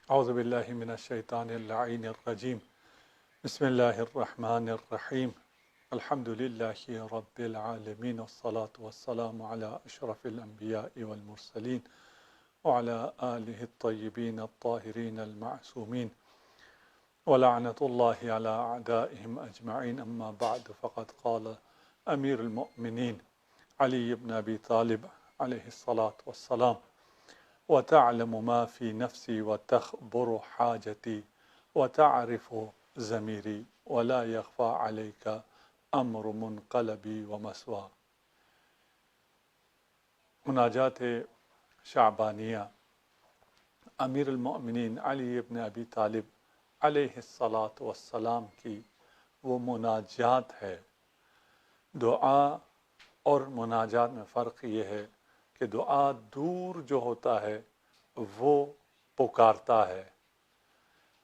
اعوذ باللہ من الشیطان اللعین الرجیم بسم اللہ الرحمن الرحیم الحمد للہ رب العالمین والصلاة والسلام علی اشرف الانبیاء والمرسلین وعلى آلہ الطیبین الطاہرین المعصومین ولعنۃ اللہ علی اعدائہم اجمعین اما بعد فقد قال امیر المؤمنین علی بن ابی طالب علیہ الصلاة والسلام وتعلم ما في نفسي وتخبر حاجتي وتعرف ضمیری ولا يخفى عليك امر منقلبی ومسوى۔ مناجات شعبانیہ امیر المؤمنین علی بن ابی طالب علیہ الصلاۃ والسلام کی وہ مناجات ہے۔ دعا اور مناجات میں فرق یہ ہے کہ دعا دور جو ہوتا ہے وہ پکارتا ہے،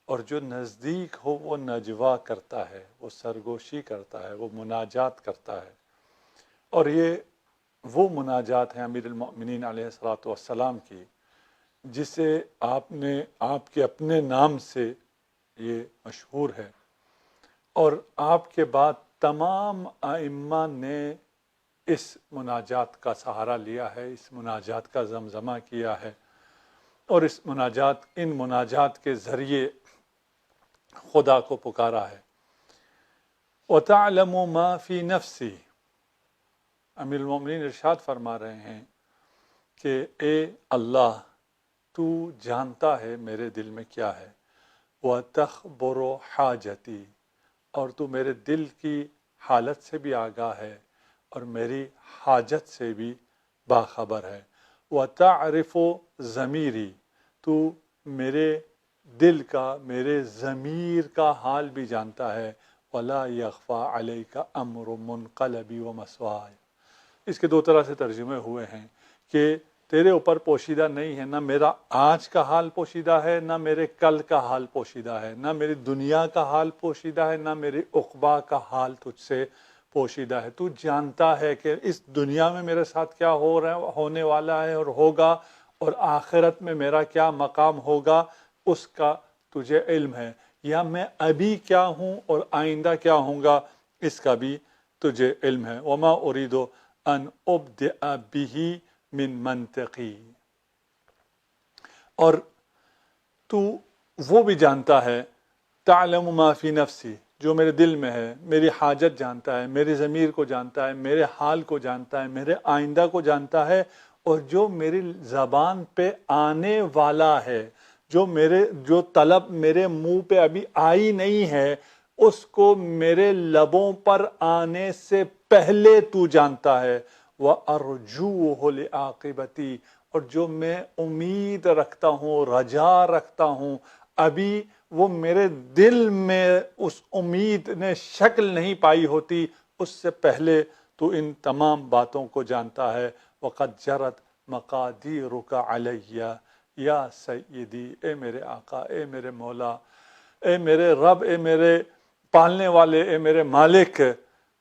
اور جو نزدیک ہو وہ نجوا کرتا ہے، وہ سرگوشی کرتا ہے، وہ مناجات کرتا ہے۔ اور یہ وہ مناجات ہیں امیر المؤمنین علیہ الصلاۃ والسلام کی جسے آپ کے اپنے نام سے یہ مشہور ہے، اور آپ کے بعد تمام ائمہ نے اس مناجات کا سہارا لیا ہے، اس مناجات کا زمزمہ کیا ہے، اور ان مناجات کے ذریعے خدا کو پکارا ہے۔ وَتَعْلَمُ مَا فِي نَفْسِي، امیر المومنین ارشاد فرما رہے ہیں کہ اے اللہ تو جانتا ہے میرے دل میں کیا ہے، وَتَخْبُرُ حَاجَتِي، اور تو میرے دل کی حالت سے بھی آگاہ ہے اور میری حاجت سے بھی باخبر ہے۔ وَتَعْرِفُ ضمیری، تو میرے دل کا، میرے ضمیر کا حال بھی جانتا ہے۔ وَلَا يَخْفَى عَلَيْكَ أَمْرٌ مُنْقَلَبِ وَمَسْوَايَ، اس کے دو طرح سے ترجمے ہوئے ہیں کہ تیرے اوپر پوشیدہ نہیں ہے، نہ میرا آج کا حال پوشیدہ ہے، نہ میرے کل کا حال پوشیدہ ہے، نہ میری دنیا کا حال پوشیدہ ہے، نہ میری عقبہ کا حال تجھ سے پوشیدہ ہے۔ تو جانتا ہے کہ اس دنیا میں میرے ساتھ کیا ہونے والا ہے اور ہوگا، اور آخرت میں میرا کیا مقام ہوگا اس کا تجھے علم ہے، یا میں ابھی کیا ہوں اور آئندہ کیا ہوں گا اس کا بھی تجھے علم ہے۔ وما اريد ان ابدأ به من منطقی، اور تو وہ بھی جانتا ہے، تعلم ما فی نفسی، جو میرے دل میں ہے، میری حاجت جانتا ہے، میری ضمیر کو جانتا ہے، میرے حال کو جانتا ہے، میرے آئندہ کو جانتا ہے، اور جو میری زبان پہ آنے والا ہے، جو طلب میرے منہ پہ ابھی آئی نہیں ہے، اس کو میرے لبوں پر آنے سے پہلے تو جانتا ہے۔ وَأَرْجُوهُ لِعَاقِبَتِي، اور جو میں امید رکھتا ہوں، رجا رکھتا ہوں، ابھی وہ میرے دل میں اس امید نے شکل نہیں پائی ہوتی، اس سے پہلے تو ان تمام باتوں کو جانتا ہے۔ وَقَدْ جَرَتْ مَقَادِيرُكَ عَلَيَّ یا سیدی، اے میرے آقا، اے میرے مولا، اے میرے رب، اے میرے پالنے والے، اے میرے مالک،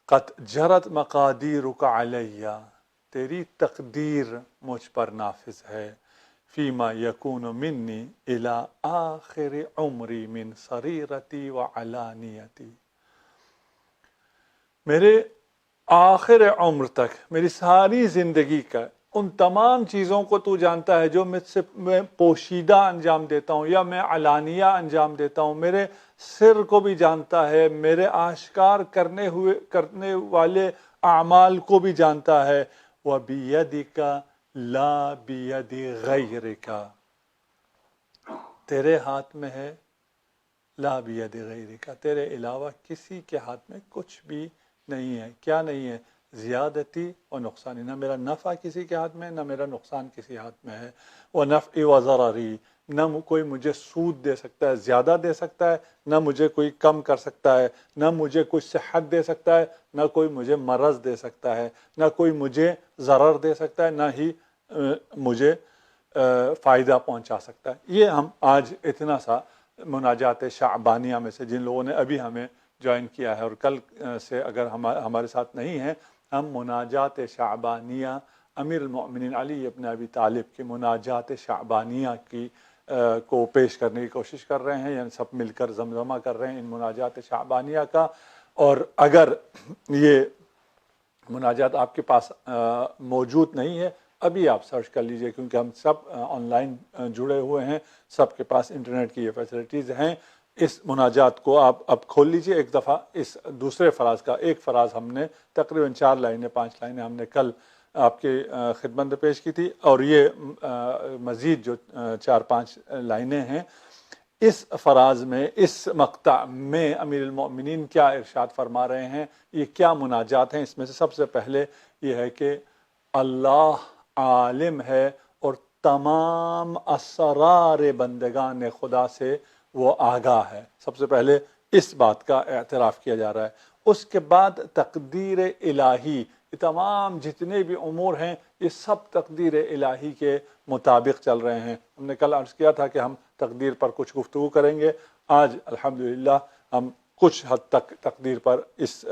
قد جرت مقادیرک علیہ، تیری تقدیر مجھ پر نافذ ہے، فیما یکون منی الی آخر عمری من سریرتی و علانیتی، میرے آخر عمر تک، میری ساری زندگی کا ان تمام چیزوں کو تو جانتا ہے جو میں پوشیدہ انجام دیتا ہوں یا میں علانیہ انجام دیتا ہوں، میرے سر کو بھی جانتا ہے، میرے آشکار کرنے والے اعمال کو بھی جانتا ہے۔ وَبِيَدِكَ لَا بِيَدِ غَيْرِكَ، تیرے ہاتھ میں ہے، لا بید غیرک، تیرے علاوہ کسی کے ہاتھ میں کچھ بھی نہیں ہے۔ کیا نہیں ہے؟ زیادتی و نقصانی، نہ میرا نفع کسی کے ہاتھ میں، نہ میرا نقصان کسی ہاتھ میں ہے۔ وَنَفْعِ وَضَرَرِ، نہ کوئی مجھے سود دے سکتا ہے، زیادہ دے سکتا ہے، نہ مجھے کوئی کم کر سکتا ہے، نہ مجھے کوئی صحت دے سکتا ہے، نہ کوئی مجھے مرض دے سکتا ہے، نہ کوئی مجھے ضرر دے سکتا ہے، نہ ہی مجھے فائدہ پہنچا سکتا ہے۔ یہ ہم آج اتنا سا مناجات شعبانیہ میں سے، جن لوگوں نے ابھی ہمیں جوائن کیا ہے اور کل سے اگر ہمارے ساتھ نہیں ہیں، ہم مناجات شعبانیہ امیر المؤمنین علی ابن ابی طالب کی مناجات شعبانیہ کی کو پیش کرنے کی کوشش کر رہے ہیں، یعنی سب مل کر زمزمہ کر رہے ہیں ان مناجات شعبانیہ کا۔ اور اگر یہ مناجات آپ کے پاس موجود نہیں ہے، ابھی آپ سرچ کر لیجئے، کیونکہ ہم سب آن لائن جڑے ہوئے ہیں، سب کے پاس انٹرنیٹ کی یہ فیسلٹیز ہیں۔ اس مناجات کو آپ اب کھول لیجئے ایک دفعہ۔ اس دوسرے فراز کا ایک فراز ہم نے تقریباً 4 لائنیں 5 لائنیں ہم نے کل آپ کے خدمت میں پیش کی تھی، اور یہ مزید جو 4-5 لائنیں ہیں اس فراز میں، اس مقطع میں امیر المؤمنین کیا ارشاد فرما رہے ہیں، یہ کیا مناجات ہیں۔ اس میں سے سب سے پہلے یہ ہے کہ اللہ عالم ہے اور تمام اسرار بندگان خدا سے وہ آگاہ ہے۔ سب سے پہلے اس بات کا اعتراف کیا جا رہا ہے۔ اس کے بعد تقدیر الہی، یہ تمام جتنے بھی امور ہیں یہ سب تقدیر الہی کے مطابق چل رہے ہیں۔ ہم نے کل عرض کیا تھا کہ ہم تقدیر پر کچھ گفتگو کریں گے، آج الحمدللہ ہم کچھ حد تک تقدیر پر اس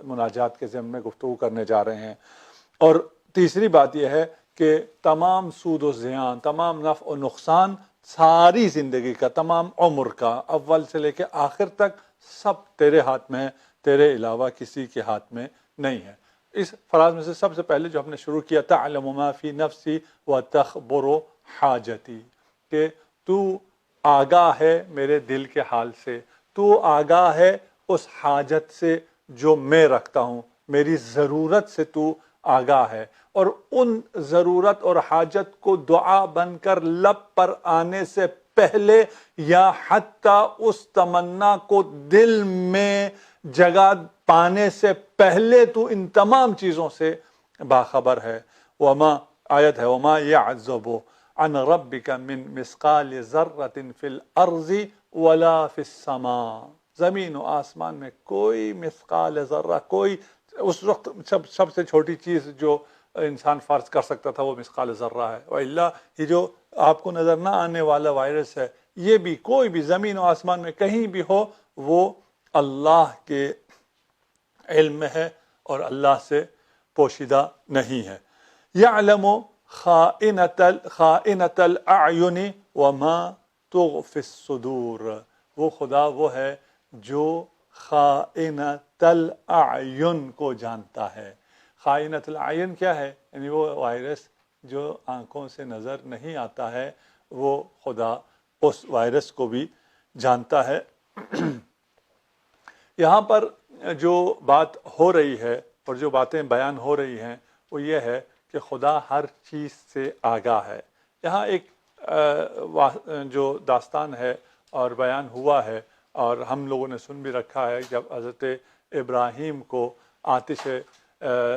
مناجات کے ضمن میں گفتگو کرنے جا رہے ہیں۔ اور تیسری بات یہ ہے کہ تمام سود و زیان، تمام نفع و نقصان، ساری زندگی کا، تمام عمر کا، اول سے لے کے آخر تک سب تیرے ہاتھ میں ہے، تیرے علاوہ کسی کے ہاتھ میں نہیں ہے۔ اس فراز میں سے سب سے پہلے جو ہم نے شروع کیا، تعلم ما فی نفسی وتخبر حاجتی، کہ تو آگاہ ہے میرے دل کے حال سے، تو آگاہ ہے اس حاجت سے جو میں رکھتا ہوں، میری ضرورت سے تو آگاہ ہے، اور ان ضرورت اور حاجت کو دعا بن کر لب پر آنے سے پہلے یا حتیٰ اس تمنا کو دل میں جگہ پانے سے پہلے تو ان تمام چیزوں سے باخبر ہے۔ وما آیت ہے، وما يعزب عن ربك من مثقال ذرة في الارض ولا في السماء، زمین و آسمان میں کوئی مثقال ذرہ، کوئی اس وقت سب سے چھوٹی چیز جو انسان فرض کر سکتا تھا وہ مثقال ذرہ ہے، وإلا یہ جو آپ کو نظر نہ آنے والا وائرس ہے، یہ بھی کوئی بھی زمین و آسمان میں کہیں بھی ہو، وہ اللہ کے علم میں ہے اور اللہ سے پوشیدہ نہیں ہے۔ یعلم خائنۃ الاعین وما تخفی الصدور، وہ خدا وہ ہے جو خائنۃ الاعین کو جانتا ہے۔ خائنۃ الاعین کیا ہے؟ یعنی وہ وائرس جو آنکھوں سے نظر نہیں آتا ہے، وہ خدا اس وائرس کو بھی جانتا ہے۔ یہاں پر جو بات ہو رہی ہے اور جو باتیں بیان ہو رہی ہیں وہ یہ ہے کہ خدا ہر چیز سے آگاہ ہے۔ یہاں ایک جو داستان ہے اور بیان ہوا ہے اور ہم لوگوں نے سن بھی رکھا ہے، جب حضرت ابراہیم کو آتش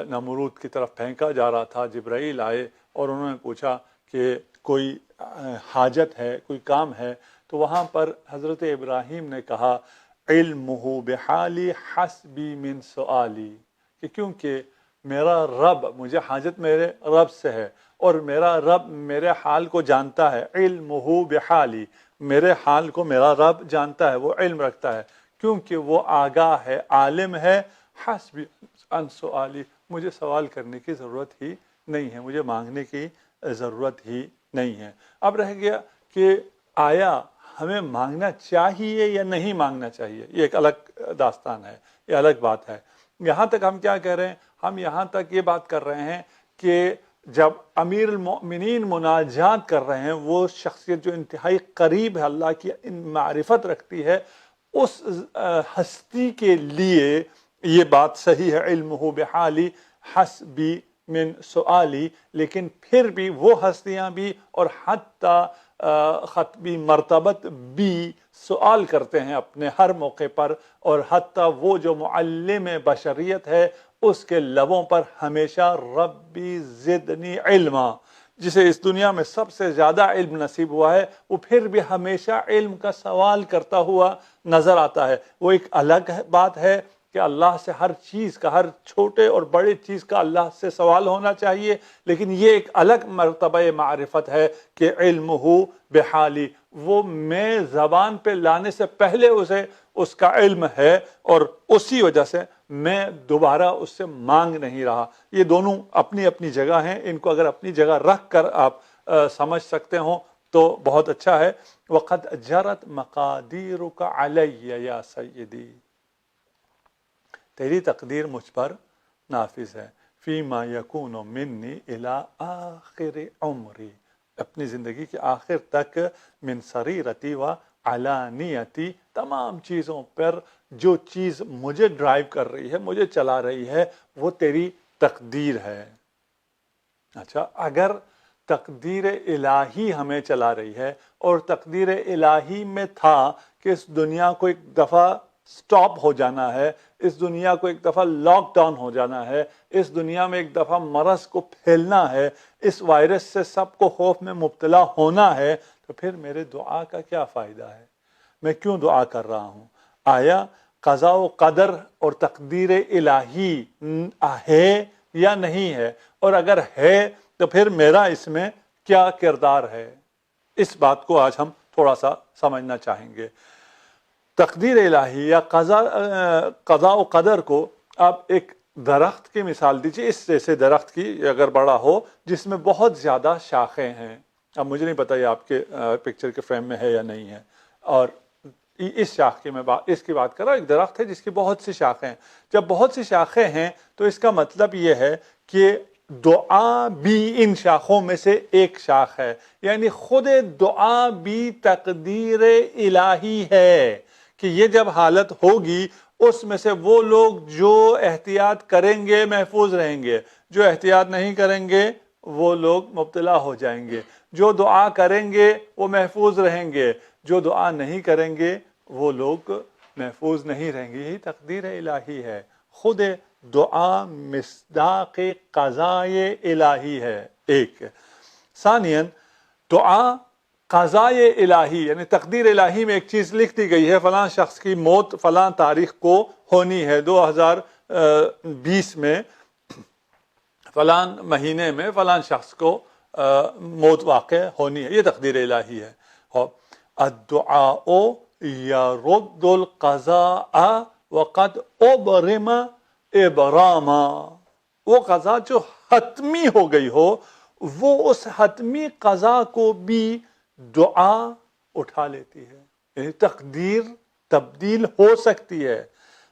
نمرود کی طرف پھینکا جا رہا تھا، جبرائیل آئے اور انہوں نے پوچھا کہ کوئی حاجت ہے، کوئی کام ہے، تو وہاں پر حضرت ابراہیم نے کہا علمہ بحالی حسبی من سؤالی، کہ کیونکہ میرا رب، مجھے حاجت میرے رب سے ہے اور میرا رب میرے حال کو جانتا ہے۔ علمہ بحالی، میرے حال کو میرا رب جانتا ہے، وہ علم رکھتا ہے کیونکہ وہ آگاہ ہے، عالم ہے۔ حسبی عن سؤالی، مجھے سوال کرنے کی ضرورت ہی نہیں ہے، مجھے مانگنے کی ضرورت ہی نہیں ہے۔ اب رہ گیا کہ آیا ہمیں مانگنا چاہیے یا نہیں مانگنا چاہیے، یہ ایک الگ داستان ہے، یہ الگ بات ہے۔ یہاں تک ہم کیا کہہ رہے ہیں؟ ہم یہاں تک یہ بات کر رہے ہیں کہ جب امیر المؤمنین مناجات کر رہے ہیں، وہ شخصیت جو انتہائی قریب ہے، اللہ کی معرفت رکھتی ہے، اس ہستی کے لیے یہ بات صحیح ہے، علمہ بحالی حسبی من سؤالی، لیکن پھر بھی وہ ہستیاں بھی اور حتیٰ خطبی مرتبت بھی سوال کرتے ہیں اپنے ہر موقع پر، اور حتیٰ وہ جو معلم بشریت ہے اس کے لبوں پر ہمیشہ ربی زدنی علما، جسے اس دنیا میں سب سے زیادہ علم نصیب ہوا ہے، وہ پھر بھی ہمیشہ علم کا سوال کرتا ہوا نظر آتا ہے۔ وہ ایک الگ بات ہے کہ اللہ سے ہر چیز کا، ہر چھوٹے اور بڑے چیز کا اللہ سے سوال ہونا چاہیے، لیکن یہ ایک الگ مرتبہ معرفت ہے کہ علمہ بحالی، وہ میں زبان پہ لانے سے پہلے اسے اس کا علم ہے، اور اسی وجہ سے میں دوبارہ اس سے مانگ نہیں رہا۔ یہ دونوں اپنی اپنی جگہ ہیں، ان کو اگر اپنی جگہ رکھ کر آپ سمجھ سکتے ہوں تو بہت اچھا ہے. وقد جرت مقادیرک علی یا سیدی، تیری تقدیر مجھ پر نافذ ہے. فیما یکون منی الی آخر عمری، اپنی زندگی کے آخر تک، من سریرتی و علانیتی، تمام چیزوں پر جو چیز مجھے ڈرائیو کر رہی ہے، مجھے چلا رہی ہے، وہ تیری تقدیر ہے. اچھا، اگر تقدیر الہی ہمیں چلا رہی ہے، اور تقدیر الہی میں تھا کہ اس دنیا کو ایک دفعہ سٹاپ ہو جانا ہے، اس دنیا کو ایک دفعہ لاک ڈاؤن ہو جانا ہے، اس دنیا میں ایک دفعہ مرض کو پھیلنا ہے، اس وائرس سے سب کو خوف میں مبتلا ہونا ہے، تو پھر میرے دعا کا کیا فائدہ ہے؟ میں کیوں دعا کر رہا ہوں؟ آیا قضاء و قدر اور تقدیر الہی ہے یا نہیں ہے؟ اور اگر ہے تو پھر میرا اس میں کیا کردار ہے؟ اس بات کو آج ہم تھوڑا سا سمجھنا چاہیں گے. تقدیر الہی یا قضاء و قدر کو آپ ایک درخت کی مثال دیجیے، اس جیسے درخت کی اگر بڑا ہو جس میں بہت زیادہ شاخیں ہیں. اب مجھے نہیں پتا یہ آپ کے پکچر کے فریم میں ہے یا نہیں ہے، اور اس شاخ کی میں اس کی بات کر رہا ہوں. ایک درخت ہے جس کی بہت سی شاخیں ہیں. جب بہت سی شاخیں ہیں تو اس کا مطلب یہ ہے کہ دعا بھی ان شاخوں میں سے ایک شاخ ہے، یعنی خود دعا بھی تقدیر الہی ہے کہ یہ جب حالت ہوگی اس میں سے وہ لوگ جو احتیاط کریں گے محفوظ رہیں گے، جو احتیاط نہیں کریں گے وہ لوگ مبتلا ہو جائیں گے. جو دعا کریں گے وہ محفوظ رہیں گے، جو دعا نہیں کریں گے وہ لوگ محفوظ نہیں رہیں گے. یہی تقدیر الہی ہے. خود دعا مصداق قضاء الہی ہے. ایک ثانیاً، دعا قضاء الہی یعنی تقدیر الہی میں ایک چیز لکھ دی گئی ہے، فلاں شخص کی موت فلاں تاریخ کو ہونی ہے، 2020 میں فلاں مہینے میں فلاں شخص کو موت واقع ہونی ہے. یہ تقدیر الہی ہے. الدعاء یرد القضاء وقد ابرم ابراما، وہ قضا جو حتمی ہو گئی ہو وہ اس حتمی قضا کو بھی دعا اٹھا لیتی ہے. یعنی تقدیر تبدیل ہو سکتی ہے.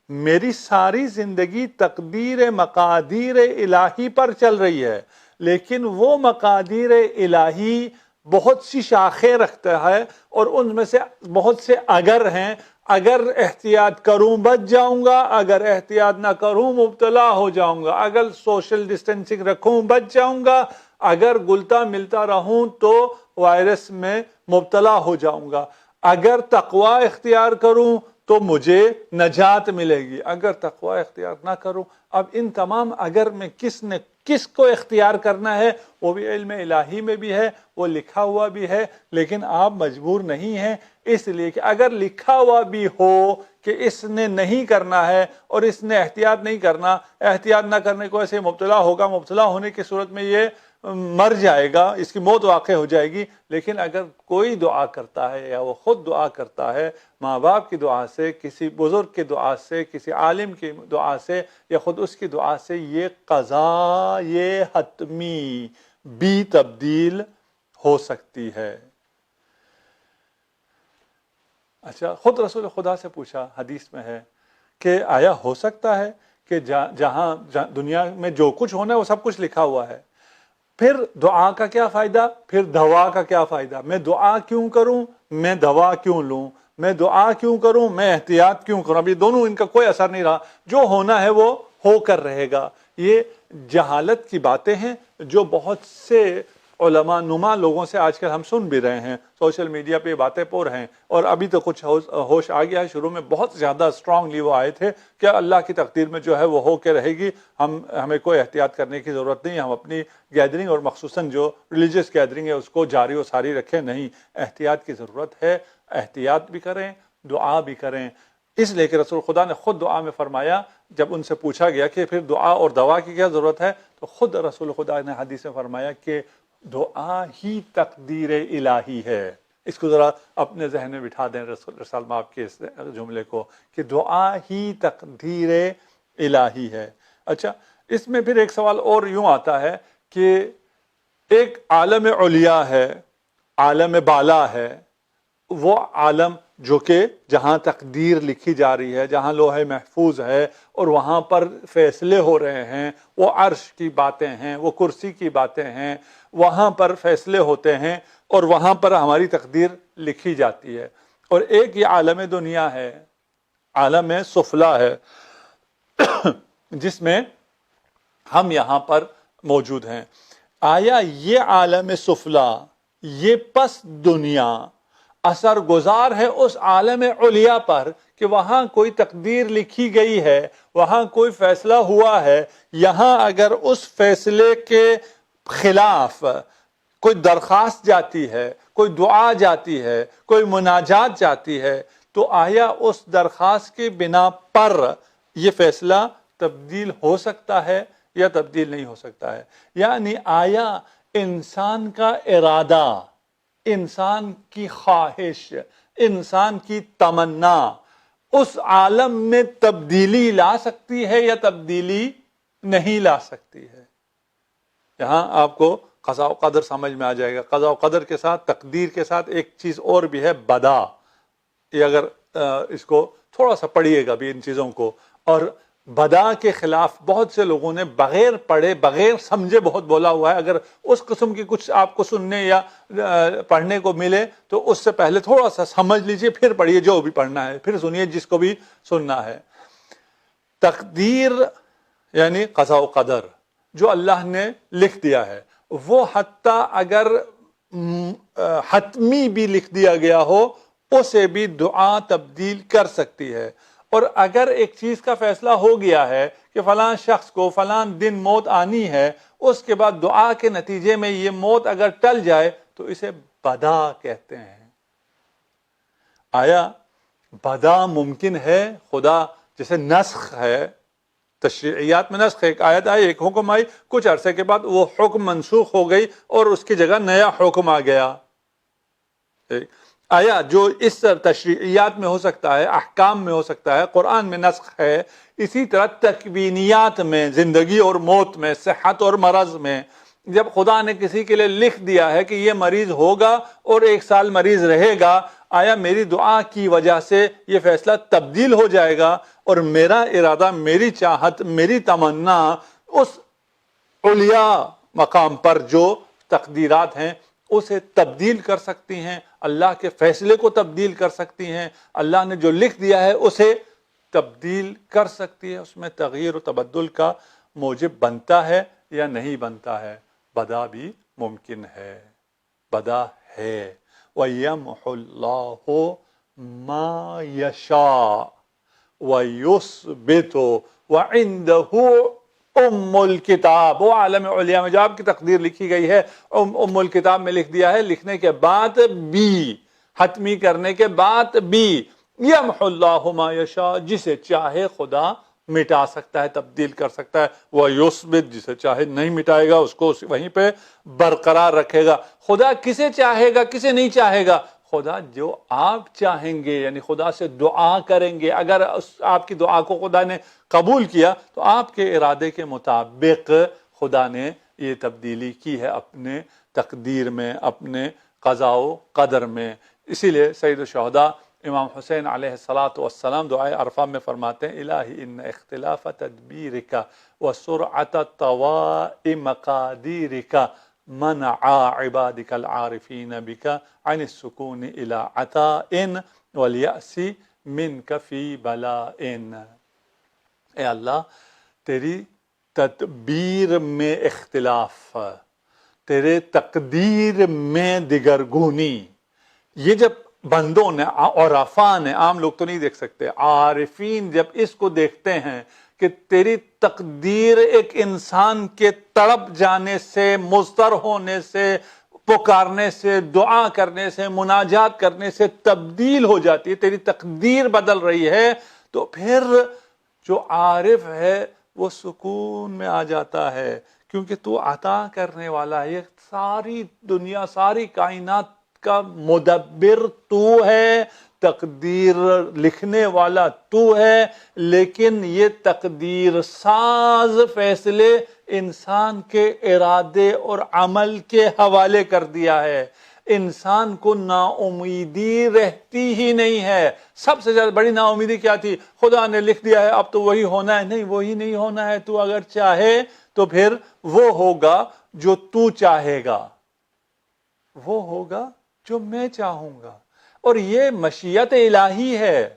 میری ساری زندگی تقدیر مقادیر الہی پر چل رہی ہے، لیکن وہ مقادیر الہی بہت سی شاخیں رکھتا ہے، اور ان میں سے بہت سے اگر ہیں. اگر احتیاط کروں بچ جاؤں گا، اگر احتیاط نہ کروں مبتلا ہو جاؤں گا، اگر سوشل ڈسٹینسنگ رکھوں بچ جاؤں گا، اگر گلتا ملتا رہوں تو وائرس میں مبتلا ہو جاؤں گا، اگر تقوی اختیار کروں تو مجھے نجات ملے گی، اگر تقوی اختیار نہ کروں. اب ان تمام اگر میں کس کو اختیار کرنا ہے وہ بھی علم الہی میں بھی ہے، وہ لکھا ہوا بھی ہے، لیکن آپ مجبور نہیں ہیں. اس لیے کہ اگر لکھا ہوا بھی ہو کہ اس نے نہیں کرنا ہے اور اس نے احتیاط نہیں کرنا، احتیاط نہ کرنے کو ایسے مبتلا ہوگا، مبتلا ہونے کی صورت میں یہ مر جائے گا، اس کی موت واقع ہو جائے گی. لیکن اگر کوئی دعا کرتا ہے یا وہ خود دعا کرتا ہے، ماں باپ کی دعا سے، کسی بزرگ کی دعا سے، کسی عالم کی دعا سے، یا خود اس کی دعا سے، یہ قضا یہ حتمی بھی تبدیل ہو سکتی ہے. اچھا، خود رسول خدا سے پوچھا، حدیث میں ہے کہ آیا ہو سکتا ہے کہ جہاں دنیا میں جو کچھ ہونا ہے وہ سب کچھ لکھا ہوا ہے، پھر دعا کا کیا فائدہ، پھر دوا کا کیا فائدہ؟ میں دعا کیوں کروں، میں دوا کیوں لوں؟ میں دعا کیوں کروں، میں احتیاط کیوں کروں؟ اب یہ دونوں، ان کا کوئی اثر نہیں رہا. جو ہونا ہے وہ ہو کر رہے گا. یہ جہالت کی باتیں ہیں جو بہت سے علماء نما لوگوں سے آج کل ہم سن بھی رہے ہیں. سوشل میڈیا پہ یہ باتیں پر ہیں، اور ابھی تو کچھ ہوش آ گیا ہے. شروع میں بہت زیادہ اسٹرانگلی وہ آئے تھے کہ اللہ کی تقدیر میں جو ہے وہ ہو کے رہے گی، ہمیں کوئی احتیاط کرنے کی ضرورت نہیں، ہم اپنی گیدرنگ اور مخصوصاً جو ریلیجیس گیدرنگ ہے اس کو جاری و ساری رکھیں. نہیں، احتیاط کی ضرورت ہے. احتیاط بھی کریں، دعا بھی کریں. اس لیے کہ رسول خدا نے خود دعا میں فرمایا، جب ان سے پوچھا گیا کہ پھر دعا اور دوا کی کیا ضرورت ہے، تو خود رسول خدا نے حدیث میں فرمایا کہ دعا ہی تقدیر الہی ہے. اس کو ذرا اپنے ذہن میں بٹھا دیں، رسول سلمہ آپ کے اس جملے کو، کہ دعا ہی تقدیر الہی ہے. اچھا، اس میں پھر ایک سوال اور یوں آتا ہے کہ ایک عالم علیا ہے، عالم بالا ہے، وہ عالم جو کہ جہاں تقدیر لکھی جا رہی ہے، جہاں لوح محفوظ ہے اور وہاں پر فیصلے ہو رہے ہیں، وہ عرش کی باتیں ہیں، وہ کرسی کی باتیں ہیں، وہاں پر فیصلے ہوتے ہیں اور وہاں پر ہماری تقدیر لکھی جاتی ہے۔ اور ایک یہ عالم دنیا ہے، عالم سفلا ہے، جس میں ہم یہاں پر موجود ہیں۔ آیا یہ عالم سفلا، یہ پس دنیا اثر گزار ہے اس عالم علیٰ پر کہ وہاں کوئی تقدیر لکھی گئی ہے، وہاں کوئی فیصلہ ہوا ہے، یہاں اگر اس فیصلے کے خلاف کوئی درخواست جاتی ہے، کوئی دعا جاتی ہے، کوئی مناجات جاتی ہے، تو آیا اس درخواست کی بنا پر یہ فیصلہ تبدیل ہو سکتا ہے یا تبدیل نہیں ہو سکتا ہے؟ یعنی آیا انسان کا ارادہ، انسان کی خواہش، انسان کی تمنا اس عالم میں تبدیلی لا سکتی ہے یا تبدیلی نہیں لا سکتی ہے؟ یہاں آپ کو قضاء و قدر سمجھ میں آ جائے گا۔ قضاء و قدر کے ساتھ، تقدیر کے ساتھ ایک چیز اور بھی ہے، بدا۔ یہ اگر اس کو تھوڑا سا پڑھیے گا بھی ان چیزوں کو، اور بدا کے خلاف بہت سے لوگوں نے بغیر پڑھے، بغیر سمجھے بہت بولا ہوا ہے۔ اگر اس قسم کی کچھ آپ کو سننے یا پڑھنے کو ملے تو اس سے پہلے تھوڑا سا سمجھ لیجئے، پھر پڑھیے جو بھی پڑھنا ہے، پھر سنیے جس کو بھی سننا ہے۔ تقدیر یعنی قضاء و قدر جو اللہ نے لکھ دیا ہے، وہ حتیٰ اگر حتمی بھی لکھ دیا گیا ہو، اسے بھی دعا تبدیل کر سکتی ہے۔ اور اگر ایک چیز کا فیصلہ ہو گیا ہے کہ فلاں شخص کو فلاں دن موت آنی ہے، اس کے بعد دعا کے نتیجے میں یہ موت اگر ٹل جائے تو اسے بدا کہتے ہیں۔ آیا بدا ممکن ہے؟ خدا جیسے نسخ ہے، تشریعیات میں نسخ، ایک آیت آئی، ایک حکم آئی، کچھ عرصے کے بعد وہ حکم منسوخ ہو گئی اور اس کی جگہ نیا حکم آ گیا۔ آیا جو اس تشریعیات میں ہو سکتا ہے، احکام میں ہو سکتا ہے، قرآن میں نسخ ہے، اسی طرح تکوینیات میں، زندگی اور موت میں، صحت اور مرض میں، جب خدا نے کسی کے لیے لکھ دیا ہے کہ یہ مریض ہوگا اور 1 سال مریض رہے گا، آیا میری دعا کی وجہ سے یہ فیصلہ تبدیل ہو جائے گا اور میرا ارادہ، میری چاہت، میری تمنا اس علیٰ مقام پر جو تقدیرات ہیں اسے تبدیل کر سکتی ہیں، اللہ کے فیصلے کو تبدیل کر سکتی ہیں، اللہ نے جو لکھ دیا ہے اسے تبدیل کر سکتی ہے، اس میں تغییر و تبدل کا موجب بنتا ہے یا نہیں بنتا ہے؟ بدا بھی ممکن ہے، بدا ہے۔ وَيَمْحُ اللَّهُ مَا يَشَاءُ وَيُثْبِتُ وَعِندَهُ الکتاب۔ وہ عالم علیہ میں جو آپ کی تقدیر لکھی گئی ہے، الکتاب میں لکھ دیا ہے، لکھنے کے بعد بھی، حتمی کرنے کے بعد بھی، یمحو اللہ ما یشاء، جسے چاہے خدا مٹا سکتا ہے، تبدیل کر سکتا ہے، وَیُثْبِتُ، جسے چاہے نہیں مٹائے گا، اس کو وہیں پہ برقرار رکھے گا۔ خدا کسے چاہے گا، کسے نہیں چاہے گا؟ خدا جو آپ چاہیں گے، یعنی خدا سے دعا کریں گے، اگر آپ کی دعا کو خدا نے قبول کیا تو آپ کے ارادے کے مطابق خدا نے یہ تبدیلی کی ہے اپنے تقدیر میں، اپنے قضاء و قدر میں۔ اسی لیے سید الشہداء امام حسین علیہ السلام دعائے عرفہ میں فرماتے ہیں، الہی ان اختلاف تدبیرک وسرعت طواء مقادیرک منع عبادک العارفین بک عن السکون الى عطاء والیأس منک فی بلاء۔ اے اللہ، تیری تدبیر میں اختلاف، تیرے تقدیر میں دگرگونی، یہ جب بندوں نے، عرفاء نے، عام لوگ تو نہیں دیکھ سکتے، عارفین جب اس کو دیکھتے ہیں کہ تیری تقدیر ایک انسان کے تڑپ جانے سے، مضطر ہونے سے، پکارنے سے، دعا کرنے سے، مناجات کرنے سے تبدیل ہو جاتی ہے، تیری تقدیر بدل رہی ہے، تو پھر جو عارف ہے وہ سکون میں آ جاتا ہے، کیونکہ تو عطا کرنے والا ہے۔ یہ ساری دنیا، ساری کائنات کا مدبر تو ہے، تقدیر لکھنے والا تو ہے، لیکن یہ تقدیر ساز فیصلے انسان کے ارادے اور عمل کے حوالے کر دیا ہے۔ انسان کو نا امیدی رہتی ہی نہیں ہے۔ سب سے زیادہ بڑی نا امیدی کیا تھی؟ خدا نے لکھ دیا ہے اب تو وہی ہونا ہے، نہیں وہی نہیں ہونا ہے، تو اگر چاہے تو پھر وہ ہوگا جو تو چاہے گا، وہ ہوگا جو میں چاہوں گا۔ اور یہ مشیت الہی ہے،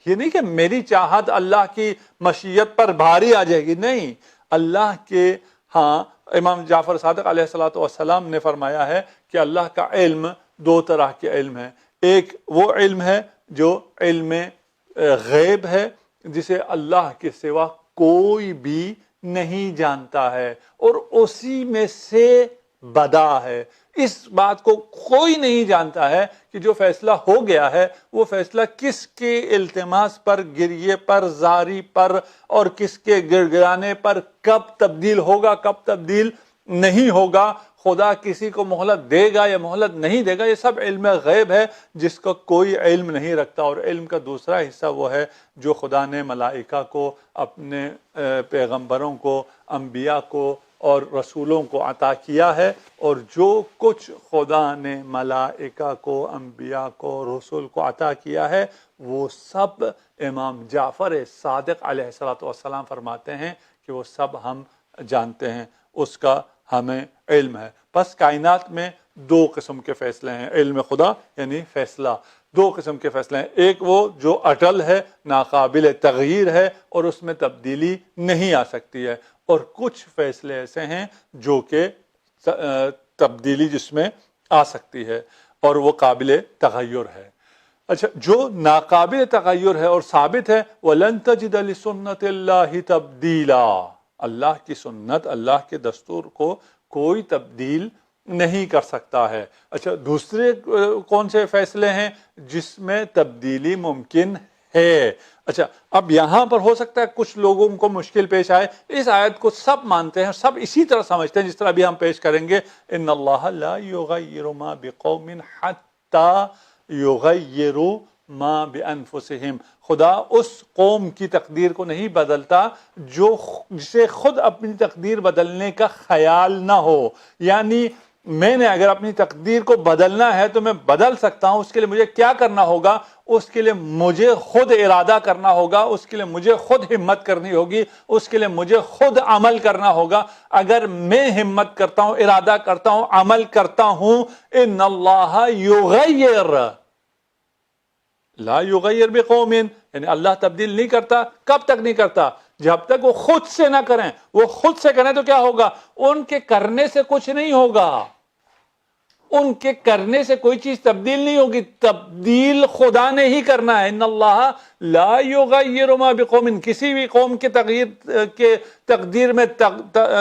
یہ نہیں کہ میری چاہت اللہ کی مشیت پر بھاری آ جائے گی، نہیں، اللہ کے ہاں امام جعفر صادق علیہ الصلوۃ والسلام نے فرمایا ہے کہ اللہ کا علم دو طرح کے علم ہے۔ ایک وہ علم ہے جو علم غیب ہے، جسے اللہ کے سوا کوئی بھی نہیں جانتا ہے، اور اسی میں سے بدا ہے۔ اس بات کو کوئی نہیں جانتا ہے کہ جو فیصلہ ہو گیا ہے وہ فیصلہ کس کے التماس پر، گریے پر، زاری پر اور کس کے گڑ گڑانے پر کب تبدیل ہوگا، کب تبدیل نہیں ہوگا، خدا کسی کو مہلت دے گا یا مہلت نہیں دے گا، یہ سب علم غیب ہے جس کا کوئی علم نہیں رکھتا۔ اور علم کا دوسرا حصہ وہ ہے جو خدا نے ملائکہ کو، اپنے پیغمبروں کو، انبیاء کو اور رسولوں کو عطا کیا ہے، اور جو کچھ خدا نے ملائکہ کو، انبیاء کو، رسول کو عطا کیا ہے وہ سب امام جعفر صادق علیہ السلام فرماتے ہیں کہ وہ سب ہم جانتے ہیں، اس کا ہمیں علم ہے۔ بس کائنات میں دو قسم کے فیصلے ہیں، علم خدا یعنی فیصلہ، دو قسم کے فیصلے ہیں، ایک وہ جو اٹل ہے، ناقابل تغییر ہے اور اس میں تبدیلی نہیں آ سکتی ہے، اور کچھ فیصلے ایسے ہیں جو کہ تبدیلی جس میں آ سکتی ہے اور وہ قابل تغیر ہے۔ اچھا، جو ناقابل تغیر ہے اور ثابت ہے، وَلَن تَجِدَ لِسُنَّتِ اللَّهِ تَبْدِيلًا، اللہ کی سنت، اللہ کے دستور کو کوئی تبدیل نہیں کر سکتا ہے۔ اچھا، دوسرے کون سے فیصلے ہیں جس میں تبدیلی ممکن ہے؟ اچھا، اب یہاں پر ہو سکتا ہے کچھ لوگوں کو مشکل پیش آئے، اس آیت کو سب مانتے ہیں، سب اسی طرح سمجھتے ہیں جس طرح ابھی ہم پیش کریں گے، ان اللہ لا یغیر ما بقوم حتی یغیروا ما بانفسہم، خدا اس قوم کی تقدیر کو نہیں بدلتا جسے خود اپنی تقدیر بدلنے کا خیال نہ ہو۔ یعنی میں نے اگر اپنی تقدیر کو بدلنا ہے تو میں بدل سکتا ہوں، اس کے لیے مجھے کیا کرنا ہوگا؟ اس کے لیے مجھے خود ارادہ کرنا ہوگا، اس کے لیے مجھے خود ہمت کرنی ہوگی، اس کے لیے مجھے خود عمل کرنا ہوگا۔ اگر میں ہمت کرتا ہوں، ارادہ کرتا ہوں، عمل کرتا ہوں، ان اللہ یغیر لا یغیر بقوم، یعنی اللہ تبدیل نہیں کرتا۔ کب تک نہیں کرتا؟ جب تک وہ خود سے نہ کریں۔ وہ خود سے کریں تو کیا ہوگا؟ ان کے کرنے سے کچھ نہیں ہوگا، ان کے کرنے سے کوئی چیز تبدیل نہیں ہوگی، تبدیل خدا نے ہی کرنا ہے۔ ان اللہ لا یغیر ما بقوم، کسی بھی قوم کے تقدیر میں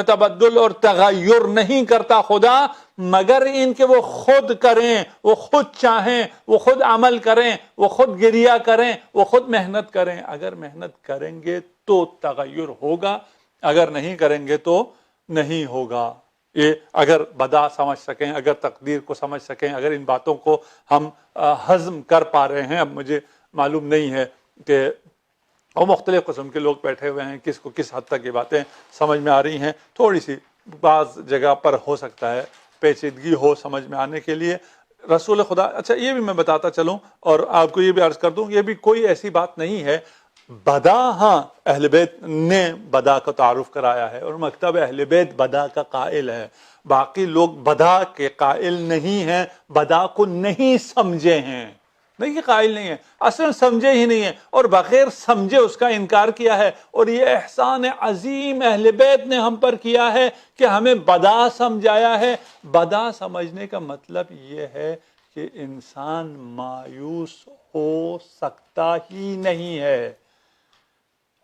تبدل اور تغیر نہیں کرتا خدا، مگر ان کے وہ خود کریں، وہ خود چاہیں، وہ خود عمل کریں، وہ خود گریہ کریں، وہ خود محنت کریں۔ اگر محنت کریں گے تو تغیر ہوگا، اگر نہیں کریں گے تو نہیں ہوگا۔ یہ اگر بدا سمجھ سکیں، اگر تقدیر کو سمجھ سکیں، اگر ان باتوں کو ہم ہضم کر پا رہے ہیں۔ اب مجھے معلوم نہیں ہے کہ اور مختلف قسم کے لوگ بیٹھے ہوئے ہیں، کس کو کس حد تک یہ باتیں سمجھ میں آ رہی ہیں، تھوڑی سی بعض جگہ پر ہو سکتا ہے پیچیدگی ہو سمجھ میں آنے کے لیے۔ رسول خدا، اچھا یہ بھی میں بتاتا چلوں اور آپ کو یہ بھی عرض کر دوں، یہ بھی کوئی ایسی بات نہیں ہے۔ بدا، ہاں اہل بیت نے بدا کا تعارف کرایا ہے اور مکتب اہل بیت بدا کا قائل ہے، باقی لوگ بدا کے قائل نہیں ہیں، بدا کو نہیں سمجھے ہیں، نہیں کہ قائل نہیں ہے، اصلا سمجھے ہی نہیں ہے، اور بغیر سمجھے اس کا انکار کیا ہے۔ اور یہ احسان عظیم اہل بیت نے ہم پر کیا ہے کہ ہمیں بدا سمجھایا ہے۔ بدا سمجھنے کا مطلب یہ ہے کہ انسان مایوس ہو سکتا ہی نہیں ہے،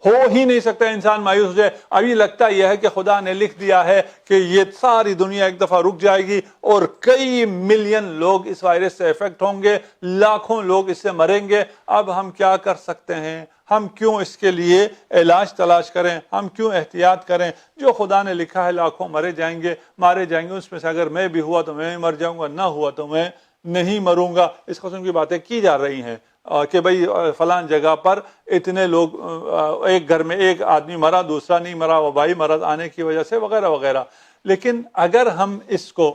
ہو ہی نہیں سکتا انسان مایوس ہو جائے۔ ابھی لگتا یہ ہے کہ خدا نے لکھ دیا ہے کہ یہ ساری دنیا ایک دفعہ رک جائے گی اور کئی ملین لوگ اس وائرس سے افیکٹ ہوں گے، لاکھوں لوگ اس سے مریں گے۔ اب ہم کیا کر سکتے ہیں؟ ہم کیوں اس کے لیے علاج تلاش کریں؟ ہم کیوں احتیاط کریں؟ جو خدا نے لکھا ہے لاکھوں مارے جائیں گے، اس میں سے اگر میں بھی ہوا تو میں مر جاؤں گا، نہ ہوا تو میں نہیں مروں گا۔ اس قسم کی باتیں کی جا رہی ہیں کہ بھئی فلان جگہ پر اتنے لوگ، ایک گھر میں ایک آدمی مرا، دوسرا نہیں مرا، وبائی مرض آنے کی وجہ سے، وغیرہ وغیرہ۔ لیکن اگر ہم اس کو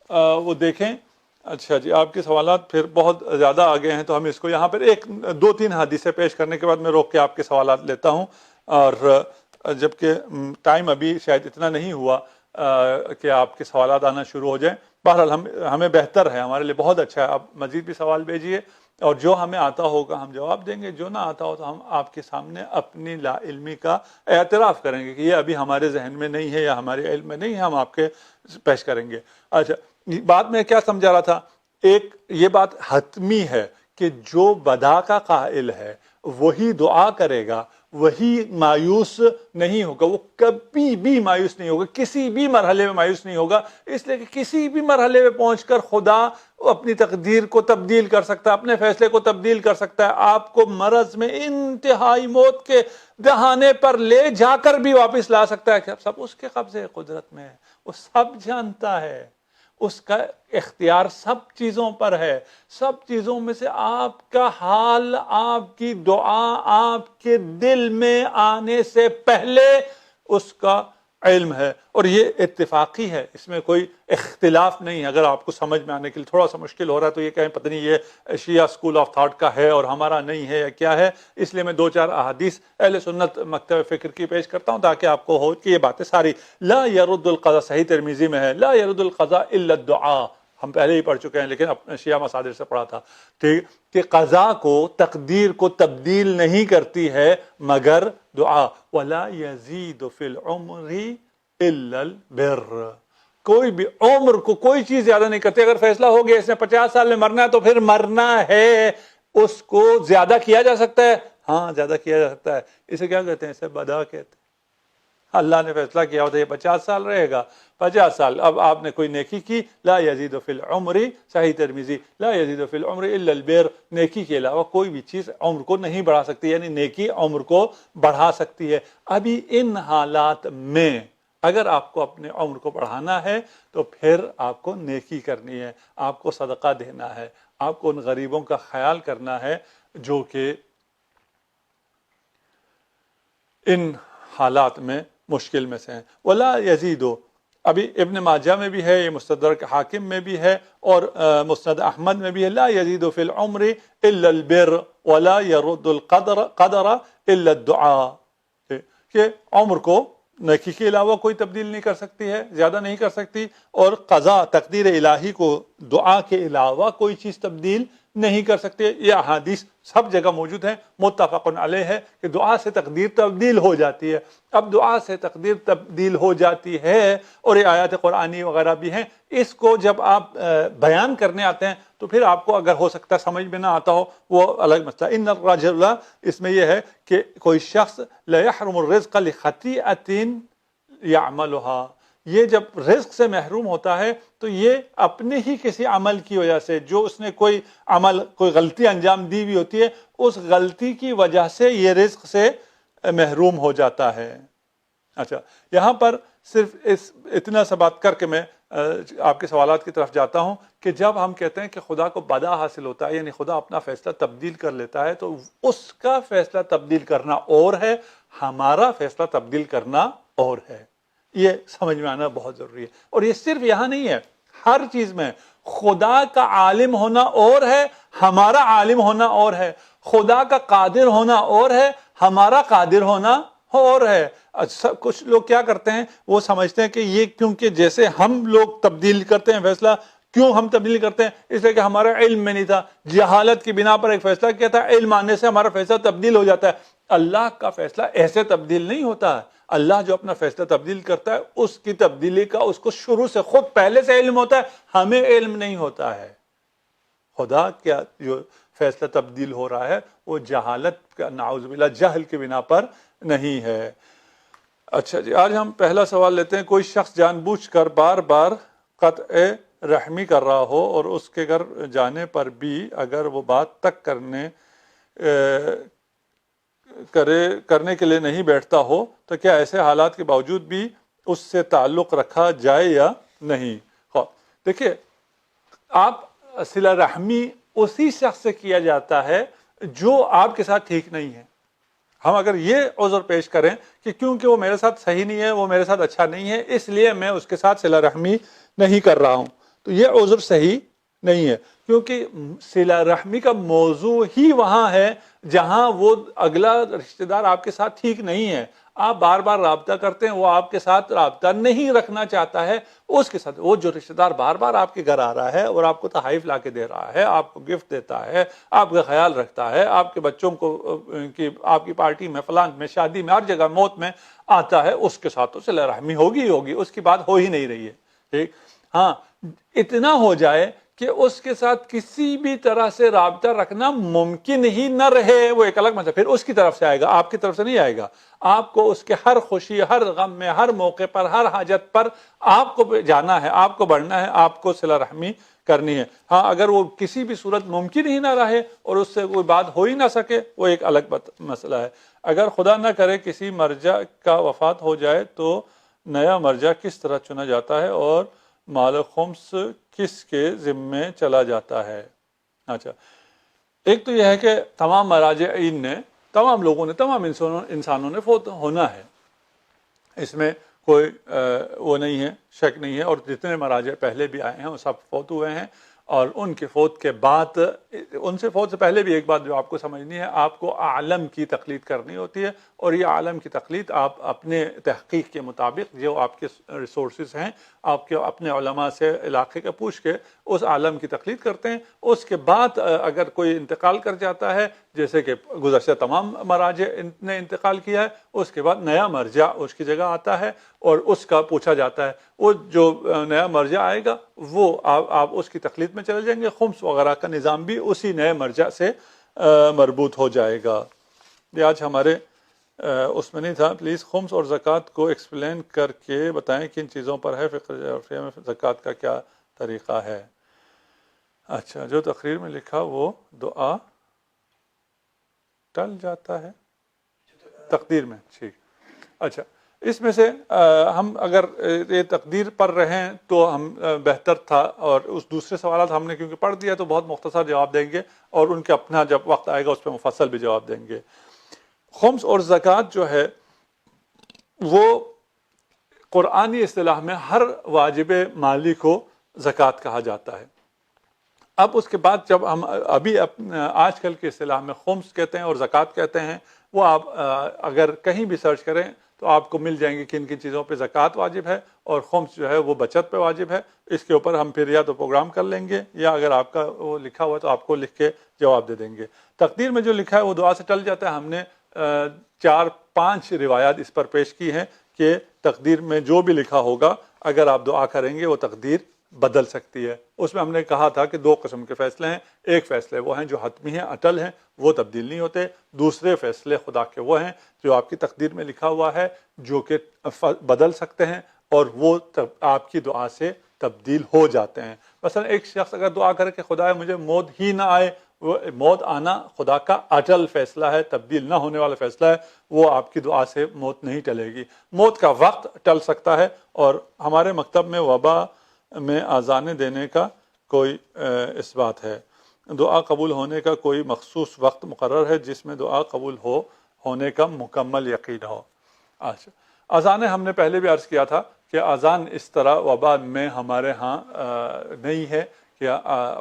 وہ دیکھیں اچھا جی، آپ کے سوالات پھر بہت زیادہ آگے ہیں، تو ہم اس کو یہاں پر ایک دو تین حدیثیں پیش کرنے کے بعد میں روک کے آپ کے سوالات لیتا ہوں، اور جبکہ ٹائم ابھی شاید اتنا نہیں ہوا کہ آپ کے سوالات آنا شروع ہو جائیں۔ بہرحال ہمیں بہتر ہے، ہمارے لیے بہت اچھا ہے، آپ مزید بھی سوال بھیجیے، اور جو ہمیں آتا ہوگا ہم جواب دیں گے، جو نہ آتا ہو تو ہم آپ کے سامنے اپنی لا علمی کا اعتراف کریں گے کہ یہ ابھی ہمارے ذہن میں نہیں ہے یا ہمارے علم میں نہیں ہے، ہم آپ کے پیش کریں گے۔ اچھا، بات میں کیا سمجھا رہا تھا، ایک یہ بات حتمی ہے کہ جو بدا کا قائل ہے وہی دعا کرے گا، وہی مایوس نہیں ہوگا، وہ کبھی بھی مایوس نہیں ہوگا، کسی بھی مرحلے میں مایوس نہیں ہوگا، اس لیے کہ کسی بھی مرحلے میں پہنچ کر خدا اپنی تقدیر کو تبدیل کر سکتا ہے، اپنے فیصلے کو تبدیل کر سکتا ہے، آپ کو مرض میں انتہائی موت کے دہانے پر لے جا کر بھی واپس لا سکتا ہے، سب اس کے قبضے قدرت میں ہے، وہ سب جانتا ہے، اس کا اختیار سب چیزوں پر ہے، سب چیزوں میں سے آپ کا حال، آپ کی دعا آپ کے دل میں آنے سے پہلے اس کا علم ہے، اور یہ اتفاقی ہے، اس میں کوئی اختلاف نہیں ہے۔ اگر آپ کو سمجھ میں آنے کے لیے تھوڑا سا مشکل ہو رہا ہے تو یہ کہیں پتہ نہیں یہ شیعہ اسکول آف تھاٹ کا ہے اور ہمارا نہیں ہے یا کیا ہے، اس لیے میں دو چار احادیث اہل سنت مکتب فکر کی پیش کرتا ہوں تاکہ آپ کو ہو کہ یہ باتیں ساری لا يرد القضاء، صحیح ترمذی میں ہے لا يرد القضاء الا الدعاء، ہم پہلے ہی پڑھ چکے ہیں لیکن اپنے شیعہ مصادر سے پڑھا تھا، ٹھیک، کہ قضا کو، تقدیر کو تبدیل نہیں کرتی ہے مگر دعا، ولا يزيد في العمر الا البر، کوئی بھی عمر کو کوئی چیز زیادہ نہیں کرتی۔ اگر فیصلہ ہو گیا اس نے 50 سال میں مرنا ہے تو پھر مرنا ہے، اس کو زیادہ کیا جا سکتا ہے، ہاں زیادہ کیا جا سکتا ہے، اسے کیا کہتے ہیں، اسے بدا کہتے ہیں۔ اللہ نے فیصلہ کیا ہوتا ہے یہ 50 سال رہے گا، 50 سال، اب آپ نے کوئی نیکی کی، لا یزید فی العمر، صحیح ترمذی، لا یزید فی العمر الا البر، نیکی کے علاوہ کوئی بھی چیز عمر کو نہیں بڑھا سکتی، یعنی نیکی عمر کو بڑھا سکتی ہے۔ ابھی ان حالات میں اگر آپ کو اپنے عمر کو بڑھانا ہے تو پھر آپ کو نیکی کرنی ہے، آپ کو صدقہ دینا ہے، آپ کو ان غریبوں کا خیال کرنا ہے جو کہ ان حالات میں مشکل میں سے ہیں۔ ولا یزیدو، ابھی ابن ماجہ میں بھی ہے، یہ مستدرک حاکم میں بھی ہے، اور مسند احمد میں بھی ہے، لا یزید فی العمر الا البر ولا يرد القدر الا الدعاء، کہ عمر کو نیکی کے علاوہ کوئی تبدیل نہیں کر سکتی ہے، زیادہ نہیں کر سکتی، اور قضا، تقدیر الہی کو دعا کے علاوہ کوئی چیز تبدیل نہیں کر سکتے۔ یہ احادیث سب جگہ موجود ہیں، متفق علیہ ہے کہ دعا سے تقدیر تبدیل ہو جاتی ہے۔ اب دعا سے تقدیر تبدیل ہو جاتی ہے، اور یہ آیات قرآنی وغیرہ بھی ہیں، اس کو جب آپ بیان کرنے آتے ہیں تو پھر آپ کو اگر ہو سکتا ہے سمجھ میں نہ آتا ہو، وہ الگ مسئلہ۔ ان الرجل، اس میں یہ ہے کہ کوئی شخص لا يحرم الرزق لخطیئۃ یعملها، یہ جب رزق سے محروم ہوتا ہے تو یہ اپنے ہی کسی عمل کی وجہ سے، جو اس نے کوئی عمل، کوئی غلطی انجام دی ہوئی ہوتی ہے، اس غلطی کی وجہ سے یہ رزق سے محروم ہو جاتا ہے۔ اچھا، یہاں پر صرف اتنا سا بات کر کے میں آپ کے سوالات کی طرف جاتا ہوں کہ جب ہم کہتے ہیں کہ خدا کو بدا حاصل ہوتا ہے، یعنی خدا اپنا فیصلہ تبدیل کر لیتا ہے، تو اس کا فیصلہ تبدیل کرنا اور ہے، ہمارا فیصلہ تبدیل کرنا اور ہے، یہ سمجھ میں آنا بہت ضروری ہے۔ اور یہ صرف یہاں نہیں ہے، ہر چیز میں خدا کا عالم ہونا اور ہے، ہمارا عالم ہونا اور ہے، خدا کا قادر ہونا اور ہے، ہمارا قادر ہونا اور ہے۔ کچھ لوگ کیا کرتے ہیں، وہ سمجھتے ہیں کہ یہ کیونکہ جیسے ہم لوگ تبدیل کرتے ہیں فیصلہ، کیوں ہم تبدیل کرتے ہیں؟ اس لیے کہ ہمارا علم میں نہیں تھا، جہالت کی بنا پر ایک فیصلہ کیا تھا، علم آنے سے ہمارا فیصلہ تبدیل ہو جاتا ہے۔ اللہ کا فیصلہ ایسے تبدیل نہیں ہوتا ہے، اللہ جو اپنا فیصلہ تبدیل کرتا ہے اس کی تبدیلی کا اس کو شروع سے خود پہلے سے علم ہوتا ہے، ہمیں علم نہیں ہوتا ہے۔ خدا کیا جو فیصلہ تبدیل ہو رہا ہے وہ جہالت کا، نعوذ باللہ، جہل کی بنا پر نہیں ہے۔ اچھا جی، آج ہم پہلا سوال لیتے ہیں۔ کوئی شخص جان بوجھ کر بار بار قطع رحمی کر رہا ہو اور اس کے گھر جانے پر بھی اگر وہ بات تک کرنے کے لیے نہیں بیٹھتا ہو تو کیا ایسے حالات کے باوجود بھی اس سے تعلق رکھا جائے یا نہیں؟ دیکھیے، آپ صلہ رحمی اسی شخص سے کیا جاتا ہے جو آپ کے ساتھ ٹھیک نہیں ہے۔ ہم اگر یہ عذر پیش کریں کہ کیونکہ وہ میرے ساتھ صحیح نہیں ہے، وہ میرے ساتھ اچھا نہیں ہے، اس لیے میں اس کے ساتھ صلہ رحمی نہیں کر رہا ہوں، تو یہ عذر صحیح نہیں ہے، کیونکہ صلہ رحمی کا موضوع ہی وہاں ہے جہاں وہ اگلا رشتہ دار آپ کے ساتھ ٹھیک نہیں ہے، آپ بار بار رابطہ کرتے ہیں، وہ آپ کے ساتھ رابطہ نہیں رکھنا چاہتا ہے، اس کے ساتھ وہ جو رشتہ دار بار بار آپ کے گھر آ رہا ہے اور آپ کو تحائف لا کے دے رہا ہے، آپ کو گفٹ دیتا ہے، آپ کا خیال رکھتا ہے، آپ کے بچوں کو آپ کی پارٹی میں، فلان میں، شادی میں، ہر جگہ موت میں آتا ہے، اس کے ساتھ تو صلہ رحمی ہوگی ہی ہوگی، اس کی بات ہو ہی نہیں رہی ہے، ٹھیک۔ ہاں اتنا ہو جائے کہ اس کے ساتھ کسی بھی طرح سے رابطہ رکھنا ممکن ہی نہ رہے، وہ ایک الگ مسئلہ، پھر اس کی طرف سے آئے گا، آپ کی طرف سے نہیں آئے گا۔ آپ کو اس کے ہر خوشی، ہر غم میں، ہر موقع پر، ہر حاجت پر آپ کو جانا ہے، آپ کو بڑھنا ہے، آپ کو صلہ رحمی کرنی ہے۔ ہاں اگر وہ کسی بھی صورت ممکن ہی نہ رہے اور اس سے کوئی بات ہو ہی نہ سکے، وہ ایک الگ مسئلہ ہے۔ اگر خدا نہ کرے کسی مرجع کا وفات ہو جائے تو نیا مرجع کس طرح چنا جاتا ہے اور مال خمس کس کے ذمے چلا جاتا ہے؟ اچھا، ایک تو یہ ہے کہ تمام مراجعین نے، تمام لوگوں نے، تمام انسانوں نے فوت ہونا ہے، اس میں کوئی وہ نہیں ہے، شک نہیں ہے، اور جتنے مراجع پہلے بھی آئے ہیں وہ سب فوت ہوئے ہیں، اور ان کے فوت کے بعد، ان سے فوت سے پہلے بھی ایک بات جو آپ کو سمجھنی ہے، آپ کو عالم کی تقلید کرنی ہوتی ہے، اور یہ عالم کی تقلید آپ اپنے تحقیق کے مطابق جو آپ کے ریسورسز ہیں، آپ کے اپنے علماء سے علاقے کا پوچھ کے اس عالم کی تقلید کرتے ہیں۔ اس کے بعد اگر کوئی انتقال کر جاتا ہے، جیسے کہ گزشتہ تمام مراجع نے انتقال کیا ہے، اس کے بعد نیا مرجع اس کی جگہ آتا ہے اور اس کا پوچھا جاتا ہے، وہ جو نیا مرجع آئے گا وہ آپ اس کی تقلید میں چلے جائیں گے، خمس وغیرہ کا نظام بھی اسی نئے مرجع سے مربوط ہو جائے گا۔ یہ آج ہمارے اس میں نہیں تھا، پلیز خمس اور زکوٰۃ کو ایکسپلین کر کے بتائیں کن چیزوں پر ہے، فقہ عرفیہ میں زکوٰۃ کا کیا طریقہ ہے؟ اچھا، جو تقریر میں لکھا وہ دعا ٹل جاتا ہے تقدیر میں، ٹھیک۔ اچھا، اس میں سے ہم اگر یہ تقدیر پر رہیں تو ہم بہتر تھا، اور اس دوسرے سوالات ہم نے کیونکہ پڑھ دیا تو بہت مختصر جواب دیں گے، اور ان کے اپنا جب وقت آئے گا اس پہ مفصل بھی جواب دیں گے۔ خمس اور زکوٰۃ جو ہے وہ قرآنی اصطلاح میں ہر واجب مالی کو زکوٰۃ کہا جاتا ہے۔ اب اس کے بعد جب ہم ابھی آج کل کے اصطلاح میں خمس کہتے ہیں اور زکوٰۃ کہتے ہیں، وہ آپ اگر کہیں بھی سرچ کریں تو آپ کو مل جائیں گے کن کن چیزوں پہ زکوٰۃ واجب ہے، اور خمس جو ہے وہ بچت پہ واجب ہے۔ اس کے اوپر ہم پھر یا تو پروگرام کر لیں گے، یا اگر آپ کا وہ لکھا ہوا ہے تو آپ کو لکھ کے جواب دے دیں گے۔ تقدیر میں جو لکھا ہے وہ دعا سے ٹل جاتا ہے، ہم نے 4-5 روایات اس پر پیش کی ہیں کہ تقدیر میں جو بھی لکھا ہوگا اگر آپ دعا کریں گے وہ تقدیر بدل سکتی ہے۔ اس میں ہم نے کہا تھا کہ 2 قسم کے فیصلے ہیں، ایک فیصلے وہ ہیں جو حتمی ہیں، اٹل ہیں، وہ تبدیل نہیں ہوتے، دوسرے فیصلے خدا کے وہ ہیں جو آپ کی تقدیر میں لکھا ہوا ہے، جو کہ بدل سکتے ہیں اور وہ آپ کی دعا سے تبدیل ہو جاتے ہیں۔ مثلا ایک شخص اگر دعا کرے کہ خدا مجھے موت ہی نہ آئے، وہ موت آنا خدا کا اٹل فیصلہ ہے، تبدیل نہ ہونے والا فیصلہ ہے، وہ آپ کی دعا سے موت نہیں ٹلے گی۔ موت کا وقت ٹل سکتا ہے، اور ہمارے مکتب میں وبا میں آذانیں دینے کا کوئی اس بات ہے، دعا قبول ہونے کا کوئی مخصوص وقت مقرر ہے جس میں دعا قبول ہونے کا مکمل یقین ہو؟ اچھا، اذانیں ہم نے پہلے بھی عرض کیا تھا کہ اذان اس طرح وبا میں ہمارے ہاں نہیں ہے کہ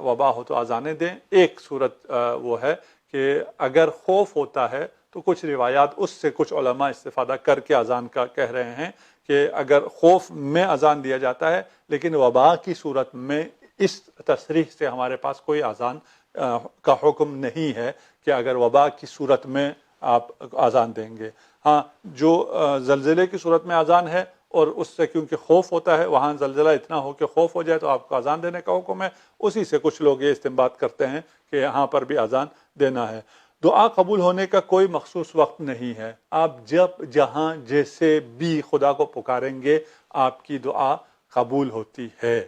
وبا ہو تو اذانیں دیں۔ ایک صورت وہ ہے کہ اگر خوف ہوتا ہے تو کچھ روایات اس سے کچھ علماء استفادہ کر کے اذان کا کہہ رہے ہیں کہ اگر خوف میں اذان دیا جاتا ہے، لیکن وبا کی صورت میں اس تصریح سے ہمارے پاس کوئی اذان کا حکم نہیں ہے کہ اگر وبا کی صورت میں آپ اذان دیں گے۔ ہاں، جو زلزلے کی صورت میں اذان ہے اور اس سے کیونکہ خوف ہوتا ہے، وہاں زلزلہ اتنا ہو کہ خوف ہو جائے تو آپ کو اذان دینے کا حکم ہے، اسی سے کچھ لوگ یہ استنباط کرتے ہیں کہ یہاں پر بھی اذان دینا ہے۔ دعا قبول ہونے کا کوئی مخصوص وقت نہیں ہے، آپ جب جہاں جیسے بھی خدا کو پکاریں گے آپ کی دعا قبول ہوتی ہے،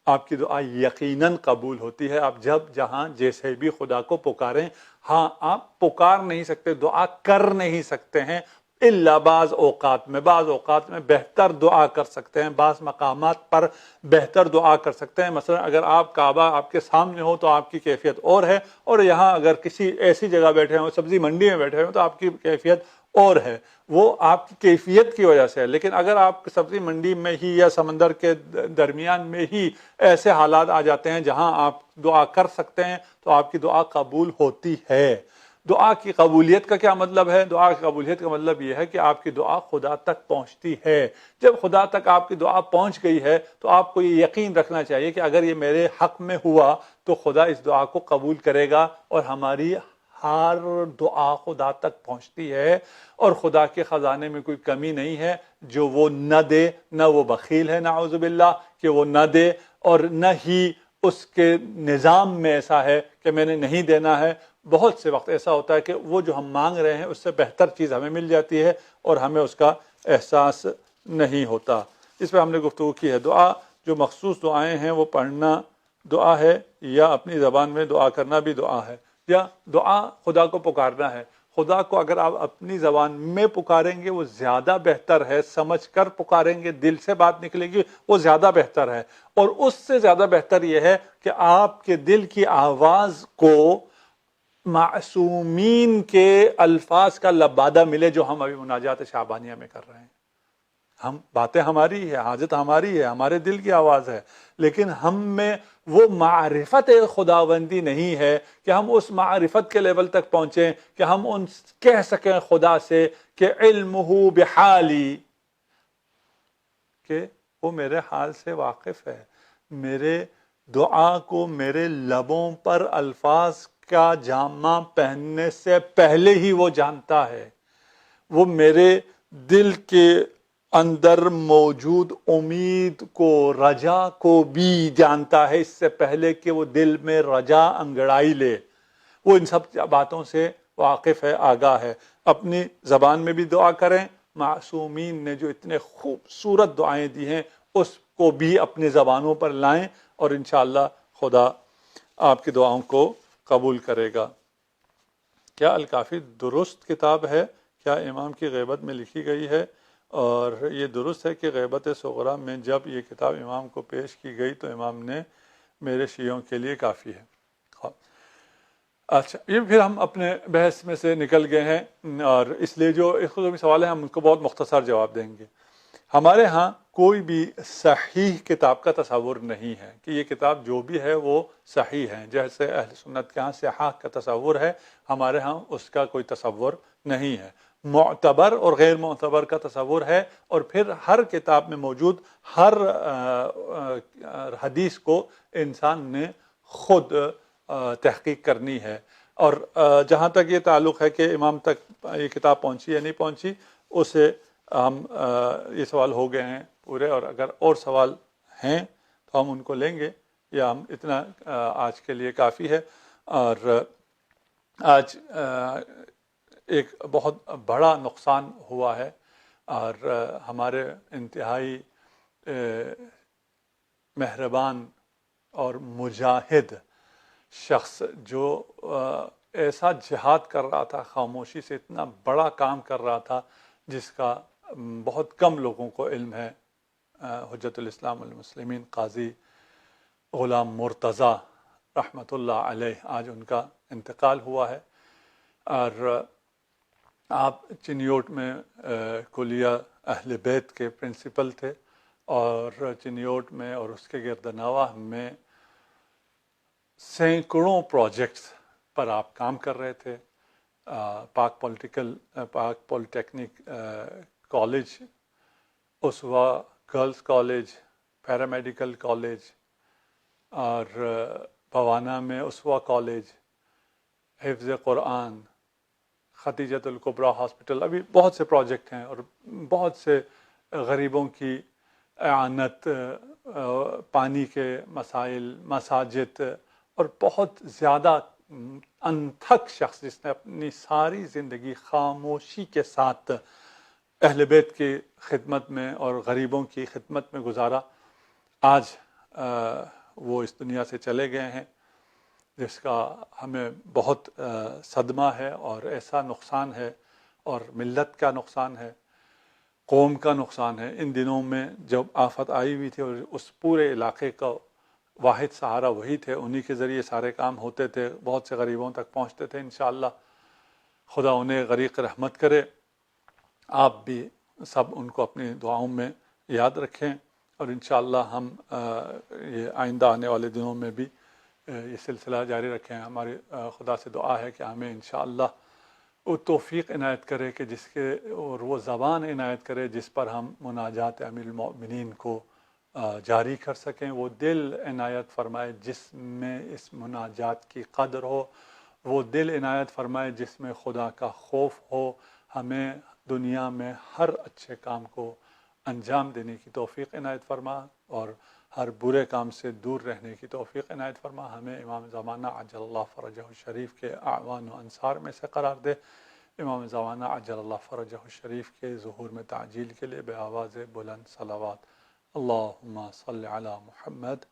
آپ کی دعا یقیناً قبول ہوتی ہے، آپ جب جہاں جیسے بھی خدا کو پکاریں۔ ہاں، آپ پکار نہیں سکتے، دعا کر نہیں سکتے ہیں، الا بعض اوقات میں بہتر دعا کر سکتے ہیں، بعض مقامات پر بہتر دعا کر سکتے ہیں۔ مثلا اگر آپ کعبہ آپ کے سامنے ہو تو آپ کی کیفیت اور ہے، اور یہاں اگر کسی ایسی جگہ بیٹھے ہوں، سبزی منڈی میں بیٹھے ہوں تو آپ کی کیفیت اور ہے، وہ آپ کی کیفیت کی وجہ سے ہے۔ لیکن اگر آپ سبزی منڈی میں ہی یا سمندر کے درمیان میں ہی ایسے حالات آ جاتے ہیں جہاں آپ دعا کر سکتے ہیں تو آپ کی دعا قبول ہوتی ہے۔ دعا کی قبولیت کا کیا مطلب ہے؟ دعا کی قبولیت کا مطلب یہ ہے کہ آپ کی دعا خدا تک پہنچتی ہے۔ جب خدا تک آپ کی دعا پہنچ گئی ہے تو آپ کو یہ یقین رکھنا چاہیے کہ اگر یہ میرے حق میں ہوا تو خدا اس دعا کو قبول کرے گا، اور ہماری ہر دعا خدا تک پہنچتی ہے، اور خدا کے خزانے میں کوئی کمی نہیں ہے جو وہ نہ دے۔ نہ وہ بخیل ہے نعوذ باللہ کہ وہ نہ دے، اور نہ ہی اس کے نظام میں ایسا ہے کہ میں نے نہیں دینا ہے۔ بہت سے وقت ایسا ہوتا ہے کہ وہ جو ہم مانگ رہے ہیں اس سے بہتر چیز ہمیں مل جاتی ہے اور ہمیں اس کا احساس نہیں ہوتا۔ اس پہ ہم نے گفتگو کی ہے۔ دعا جو مخصوص دعائیں ہیں وہ پڑھنا دعا ہے، یا اپنی زبان میں دعا کرنا بھی دعا ہے، یا دعا خدا کو پکارنا ہے۔ خدا کو اگر آپ اپنی زبان میں پکاریں گے وہ زیادہ بہتر ہے، سمجھ کر پکاریں گے، دل سے بات نکلے گی وہ زیادہ بہتر ہے، اور اس سے زیادہ بہتر یہ ہے کہ آپ کے دل کی آواز کو معصومین کے الفاظ کا لبادہ ملے، جو ہم ابھی مناجات شعبانیہ میں کر رہے ہیں۔ ہم باتیں ہماری ہے، حاجت ہماری ہے، ہمارے دل کی آواز ہے، لیکن ہم میں وہ معرفت خداوندی نہیں ہے کہ ہم اس معرفت کے لیول تک پہنچیں کہ ہم ان کہہ سکیں خدا سے کہ علمہ بحالی، کہ وہ میرے حال سے واقف ہے، میرے دعا کو میرے لبوں پر الفاظ کا جامہ پہننے سے پہلے ہی وہ جانتا ہے، وہ میرے دل کے اندر موجود امید کو، رجا کو بھی جانتا ہے اس سے پہلے کہ وہ دل میں رجا انگڑائی لے۔ وہ ان سب باتوں سے واقف ہے، آگاہ ہے۔ اپنی زبان میں بھی دعا کریں، معصومین نے جو اتنے خوبصورت دعائیں دی ہیں اس کو بھی اپنی زبانوں پر لائیں، اور انشاءاللہ خدا آپ کی دعاؤں کو قبول کرے گا۔ کیا الکافی درست کتاب ہے؟ کیا امام کی غیبت میں لکھی گئی ہے؟ اور یہ درست ہے کہ غیبت صغریٰ میں جب یہ کتاب امام کو پیش کی گئی تو امام نے میرے شیعوں کے لیے کافی ہے۔ اچھا، یہ پھر ہم اپنے بحث میں سے نکل گئے ہیں، اور اس لیے جو اختصاصی سوال ہے ہم ان کو بہت مختصر جواب دیں گے۔ ہمارے ہاں کوئی بھی صحیح کتاب کا تصور نہیں ہے کہ یہ کتاب جو بھی ہے وہ صحیح ہے، جیسے اہل سنت کے ہاں صحاح کا تصور ہے، ہمارے ہاں اس کا کوئی تصور نہیں ہے۔ معتبر اور غیر معتبر کا تصور ہے، اور پھر ہر کتاب میں موجود ہر حدیث کو انسان نے خود تحقیق کرنی ہے۔ اور جہاں تک یہ تعلق ہے کہ امام تک یہ کتاب پہنچی یا نہیں پہنچی، اسے ہم یہ سوال ہو گئے ہیں پورے، اور اگر اور سوال ہیں تو ہم ان کو لیں گے، یا ہم اتنا آج کے لیے کافی ہے۔ اور آج ایک بہت بڑا نقصان ہوا ہے، اور ہمارے انتہائی مہربان اور مجاہد شخص جو ایسا جہاد کر رہا تھا، خاموشی سے اتنا بڑا کام کر رہا تھا جس کا بہت کم لوگوں کو علم ہے، حجت الاسلام والمسلمین قاضی غلام مرتضیٰ رحمۃ اللہ علیہ، آج ان کا انتقال ہوا ہے۔ اور آپ چنیوٹ میں کلیہ اہل بیت کے پرنسپل تھے، اور چنیوٹ میں اور اس کے گردنواح میں سینکڑوں پروجیکٹس پر آپ کام کر رہے تھے۔ پاک پولیٹیکنک کالج، اسوا گرلز کالج، پیرامیڈیکل کالج، اور بوانا میں اسوا کالج، حفظ قرآن، ختیجۃ الکبریٰ ہاسپٹل، ابھی بہت سے پروجیکٹ ہیں، اور بہت سے غریبوں کی اعانت، پانی کے مسائل، مساجد، اور بہت زیادہ انتھک شخص جس نے اپنی ساری زندگی خاموشی کے ساتھ اہل بیت کی خدمت میں اور غریبوں کی خدمت میں گزارا، آج وہ اس دنیا سے چلے گئے ہیں، جس کا ہمیں بہت صدمہ ہے، اور ایسا نقصان ہے، اور ملت کا نقصان ہے، قوم کا نقصان ہے۔ ان دنوں میں جب آفت آئی ہوئی تھی اور اس پورے علاقے کا واحد سہارا وہی تھے، انہی کے ذریعے سارے کام ہوتے تھے، بہت سے غریبوں تک پہنچتے تھے۔ انشاءاللہ خدا انہیں غریق رحمت کرے، آپ بھی سب ان کو اپنی دعاؤں میں یاد رکھیں، اور انشاءاللہ ہم یہ آئندہ آنے والے دنوں میں بھی یہ سلسلہ جاری رکھیں۔ ہماری خدا سے دعا ہے کہ ہمیں انشاءاللہ وہ توفیق عنایت کرے کہ جس کے، اور وہ زبان عنایت کرے جس پر ہم مناجات امیر المؤمنین کو جاری کر سکیں، وہ دل عنایت فرمائے جس میں اس مناجات کی قدر ہو، وہ دل عنایت فرمائے جس میں خدا کا خوف ہو، ہمیں دنیا میں ہر اچھے کام کو انجام دینے کی توفیق عنایت فرما، اور ہر برے کام سے دور رہنے کی توفیق عنایت فرما، ہمیں امام زمانہ عجل اللہ فرجہ الشریف کے اعوان و انصار میں سے قرار دے، امام زمانہ عجل اللہ فرجہ الشریف کے ظہور میں تعجیل کے لیے بآواز بلند صلوات، اللہم صلی علی محمد